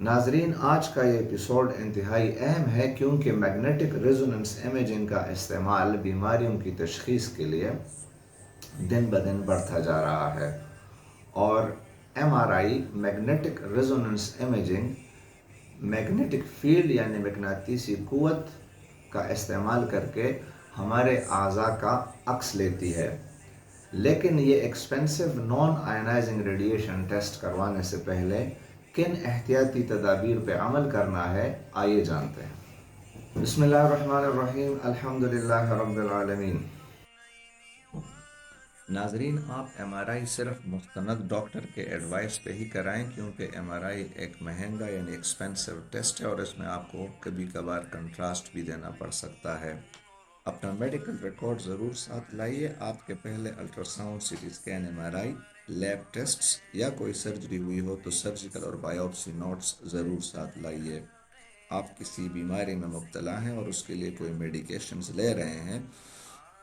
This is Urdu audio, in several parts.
ناظرین، آج کا یہ ایپیسوڈ انتہائی اہم ہے کیونکہ میگنیٹک ریزوننس امیجنگ کا استعمال بیماریوں کی تشخیص کے لیے دن بدن بڑھتا جا رہا ہے، اور M R I magnetic resonance imaging magnetic field یعنی مقناطیسی قوت کا استعمال کر کے ہمارے اعضاء کا عکس لیتی ہے، لیکن یہ expensive naan ionising radiation test کروانے سے پہلے کن احتیاطی تدابیر پہ عمل کرنا ہے، آئیے جانتے ہیں۔ بسم اللہ الرحمن الرحیم، الحمدللہ رب العالمین۔ ناظرین، آپ ایم آر آئی صرف مستند ڈاکٹر کے ایڈوائس پہ ہی کرائیں، کیونکہ ایم آر آئی ایک مہنگا یعنی ایکسپینسو ٹیسٹ ہے اور اس میں آپ کو کبھی کبھار کنٹراسٹ بھی دینا پڑ سکتا ہے۔ اپنا میڈیکل ریکارڈ ضرور ساتھ لائیے۔ آپ کے پہلے ultra sound, C T scan, M R I, lab tests یا کوئی سرجری ہوئی ہو تو سرجیکل اور بایوپسی نوٹس ضرور ساتھ لائیے۔ آپ کسی بیماری میں مبتلا ہیں اور اس کے لیے کوئی میڈیکیشنز لے رہے ہیں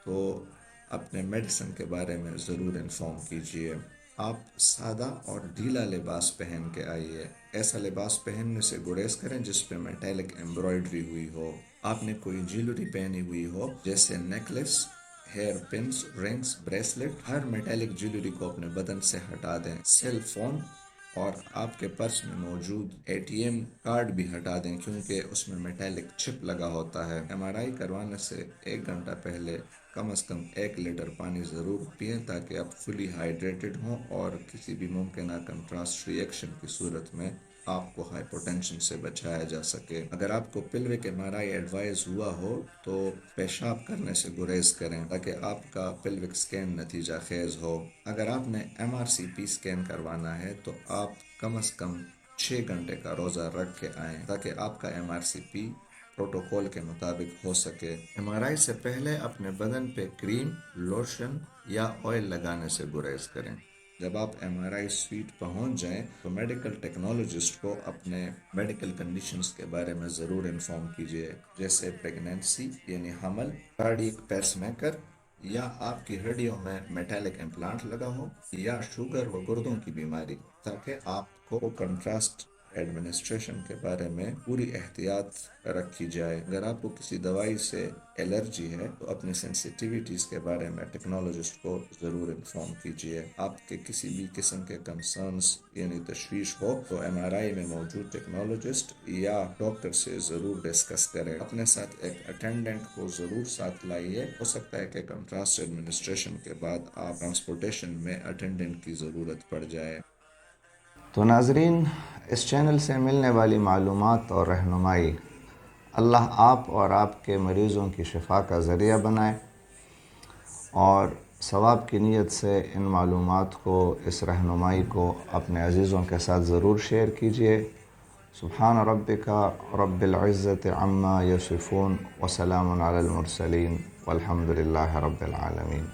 تو اپنے میڈیسن کے بارے میں ضرور انفارم کیجیے۔ آپ سادہ اور ڈھیلا لباس پہن کے آئیے۔ ایسا لباس پہننے سے گریز کریں جس پہ میٹیلک ایمبرائڈری ہوئی ہو۔ آپ نے کوئی جیولری پہنی ہوئی ہو جیسے نیکلس، ہیئر پنس، رنگز، بریسلٹ، ہر میٹیلک جیولری کو اپنے بدن سے ہٹا دیں۔ سیل فون اور آپ کے پرس میں موجود اے ٹی ایم کارڈ بھی ہٹا دیں کیونکہ اس میں میٹیلک چپ لگا ہوتا ہے۔ ایم آر آئی کروانے سے 1 گھنٹہ پہلے کم از کم 1 لیٹر پانی ضرور پئیں تاکہ آپ فلی ہائیڈریٹڈ ہوں اور کسی بھی ممکنہ کنٹراسٹ ری ایکشن کی صورت میں آپ کو ہائپوٹینشن سے بچایا جا سکے۔ اگر آپ کو پلوک ایم آر آئی ایڈوائز ہوا ہو تو پیشاب کرنے سے گریز کریں تاکہ آپ کا پلوک سکین نتیجہ خیز ہو۔ اگر آپ نے ایم آر سی پی سکین کروانا ہے تو آپ کم از کم 6 گھنٹے کا روزہ رکھ کے آئیں تاکہ آپ کا M R C P protocol کے مطابق ہو سکے۔ ایم آر آئی سے پہلے اپنے بدن پہ کریم، لوشن یا آئل لگانے سے گریز کریں۔ جب آپ ایم آر آئی سویٹ پہنچ جائیں تو میڈیکل ٹیکنالوجسٹ کو اپنے میڈیکل کنڈیشنز کے بارے میں ضرور انفارم کیجیے، جیسے پریگنینسی یعنی حمل، کارڈیک پیس میکر، یا آپ کی ہڈیوں میں میٹیلک امپلانٹ لگا ہو، یا شوگر و گردوں کی بیماری، تاکہ آپ کو کنٹراسٹ ایڈمنسٹریشن کے بارے میں پوری احتیاط رکھی جائے۔ اگر آپ کو کسی دوائی سے الرجی ہے تو اپنی سینسیٹیویٹیز کے بارے میں ٹیکنالوجسٹ کو ضرور انفارم کیجیے۔ آپ کے کسی بھی قسم کے کنسرنز یعنی تشویش ہو تو ایم آر آئی میں موجود ٹیکنالوجسٹ یا ڈاکٹر سے ضرور ڈسکس کریں۔ اپنے ساتھ ایک اٹینڈنٹ کو ضرور ساتھ لائیے۔ ہو سکتا ہے کہ کنٹراسٹ ایڈمنسٹریشن کے بعد آپ ٹرانسپورٹیشن میں اٹینڈنٹ کی ضرورت پڑ جائے۔ تو ناظرین، اس چینل سے ملنے والی معلومات اور رہنمائی اللہ آپ اور آپ کے مریضوں کی شفا کا ذریعہ بنائے، اور ثواب کی نیت سے ان معلومات کو، اس رہنمائی کو اپنے عزیزوں کے ساتھ ضرور شیئر کیجیے۔ سبحان ربک رب العزت عما یصفون وسلام علی المرسلین والحمد للہ رب العالمین۔